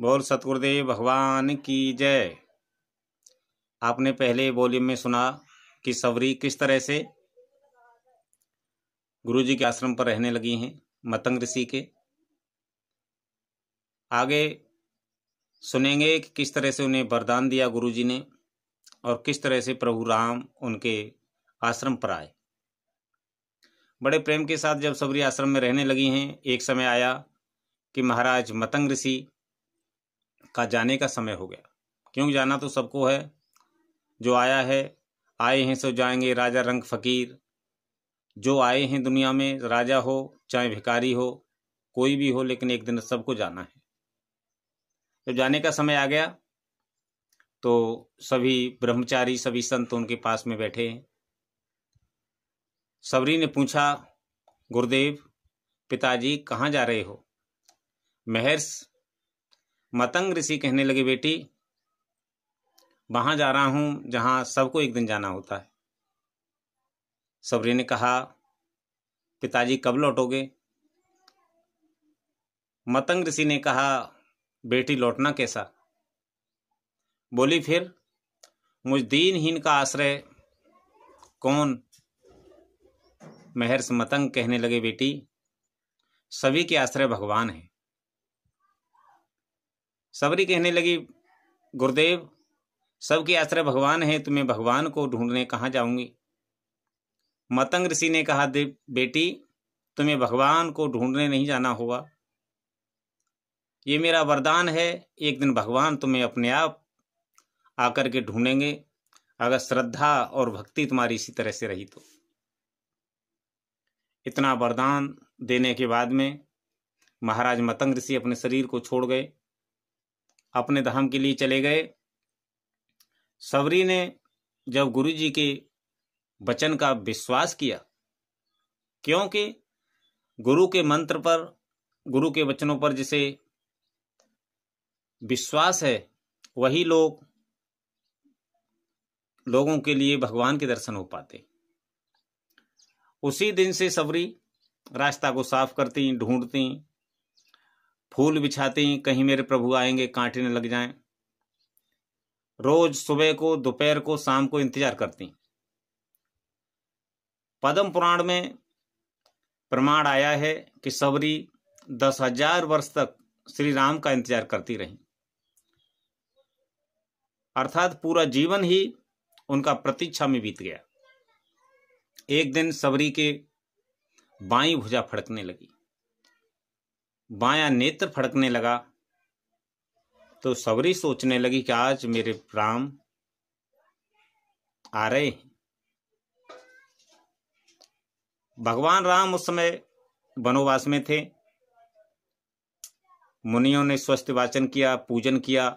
बोल सतगुरुदेव भगवान की जय। आपने पहले वॉल्यूम में सुना कि सवरी किस तरह से गुरुजी के आश्रम पर रहने लगी हैं, मतंग ऋषि के। आगे सुनेंगे कि किस तरह से उन्हें वरदान दिया गुरुजी ने और किस तरह से प्रभु राम उनके आश्रम पर आए। बड़े प्रेम के साथ जब सवरी आश्रम में रहने लगी हैं, एक समय आया कि महाराज मतंग ऋषि का जाने का समय हो गया। क्यों जाना तो सबको है, जो आया है आए हैं सो जाएंगे, राजा रंग फकीर। जो आए हैं दुनिया में, राजा हो चाहे भिखारी हो, कोई भी हो, लेकिन एक दिन सबको जाना है। जब जाने का समय आ गया तो सभी ब्रह्मचारी, सभी संत उनके पास में बैठे हैं। सवरी ने पूछा, गुरुदेव पिताजी कहाँ जा रहे हो? महर्षि मतंग ऋषि कहने लगे, बेटी वहां जा रहा हूं जहां सबको एक दिन जाना होता है। सवरी ने कहा, पिताजी कब लौटोगे? मतंग ऋषि ने कहा, बेटी लौटना कैसा? बोली, फिर मुझ दीनहीन का आश्रय कौन? महर्षि मतंग कहने लगे, बेटी सभी के आश्रय भगवान है। सवरी कहने लगी, गुरुदेव सबके आश्रय भगवान है, तो मैं भगवान को ढूंढने कहाँ जाऊंगी? मतंग ऋषि ने कहा, बेटी तुम्हें भगवान को ढूंढने नहीं जाना होगा, ये मेरा वरदान है। एक दिन भगवान तुम्हें अपने आप आकर के ढूंढेंगे, अगर श्रद्धा और भक्ति तुम्हारी इसी तरह से रही तो। इतना वरदान देने के बाद में महाराज मतंग ऋषि अपने शरीर को छोड़ गए, अपने धाम के लिए चले गए। सवरी ने जब गुरुजी के वचन का विश्वास किया, क्योंकि गुरु के मंत्र पर, गुरु के वचनों पर जिसे विश्वास है वही लोगों के लिए भगवान के दर्शन हो पाते। उसी दिन से सवरी रास्ता को साफ करती, ढूंढती, फूल बिछाती, कहीं मेरे प्रभु आएंगे कांटे न लग जाएं। रोज सुबह को, दोपहर को, शाम को इंतजार करती। पद्म पुराण में प्रमाण आया है कि सवरी 10,000 वर्ष तक श्री राम का इंतजार करती रही, अर्थात पूरा जीवन ही उनका प्रतीक्षा में बीत गया। एक दिन सवरी के बाईं भुजा फड़कने लगी, बायां नेत्र फड़कने लगा, तो सवरी सोचने लगी कि आज मेरे राम आ रहे हैं। भगवान राम उस समय वनवास में थे। मुनियों ने स्वस्ति वाचन किया, पूजन किया,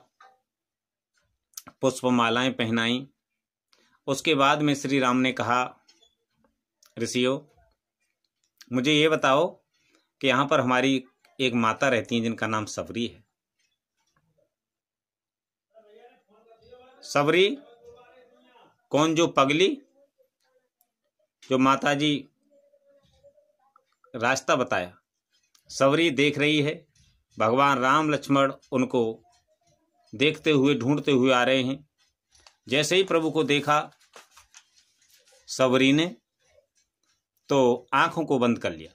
पुष्पमालाएं पहनाई। उसके बाद में श्री राम ने कहा, ऋषियों मुझे ये बताओ कि यहाँ पर हमारी एक माता रहती है जिनका नाम सवरी है। सवरी कौन? जो पगली, जो माताजी रास्ता बताया। सवरी देख रही है, भगवान राम लक्ष्मण उनको देखते हुए, ढूंढते हुए आ रहे हैं। जैसे ही प्रभु को देखा सवरी ने, तो आंखों को बंद कर लिया।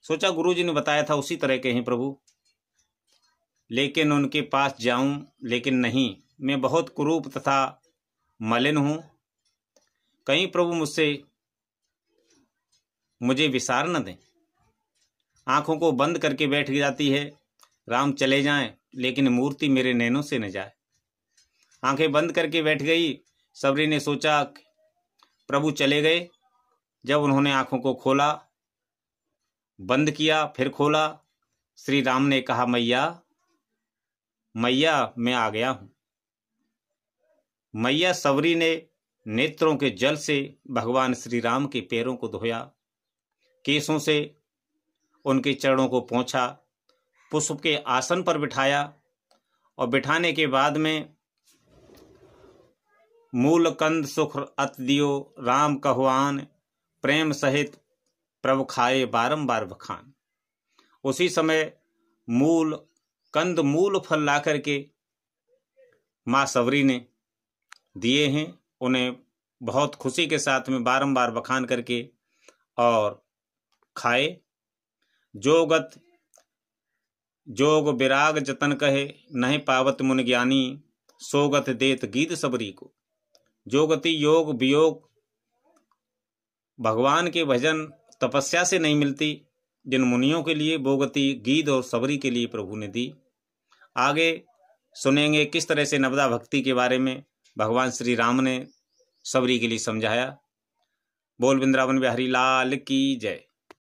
सोचा गुरुजी ने बताया था उसी तरह के हैं प्रभु, लेकिन उनके पास जाऊं, लेकिन नहीं, मैं बहुत कुरूप तथा मलिन हूं। कहीं प्रभु मुझे विसार न दें। आंखों को बंद करके बैठ जाती है, राम चले जाएं लेकिन मूर्ति मेरे नैनों से न जाए। आंखें बंद करके बैठ गई। सवरी ने सोचा प्रभु चले गए। जब उन्होंने आंखों को खोला, बंद किया, फिर खोला, श्री राम ने कहा, मैया मैया मैं आ गया हूं। मैया सवरी ने नेत्रों के जल से भगवान श्री राम के पैरों को धोया, केसों से उनके चरणों को पोंछा, पुष्प के आसन पर बिठाया और बिठाने के बाद में मूल कंद सुख अत दियो, राम कहुआन, प्रेम सहित प्रभु खाए बारंबार बखान। उसी समय मूल कंद मूल फल ला करके माँ सबरी ने दिए हैं। उन्हें बहुत खुशी के साथ में बारंबार बखान करके और खाए। जोगत जोग विराग जतन कहे, नहीं पावत मुनि ज्ञानी, सोगत देत गीत सबरी को। जोगति योग वियोग भगवान के भजन तपस्या से नहीं मिलती, जिन मुनियों के लिए वो गति गीत और सबरी के लिए प्रभु ने दी। आगे सुनेंगे किस तरह से नवदा भक्ति के बारे में भगवान श्री राम ने सबरी के लिए समझाया। बोल वृंदावन बिहारी लाल की जय।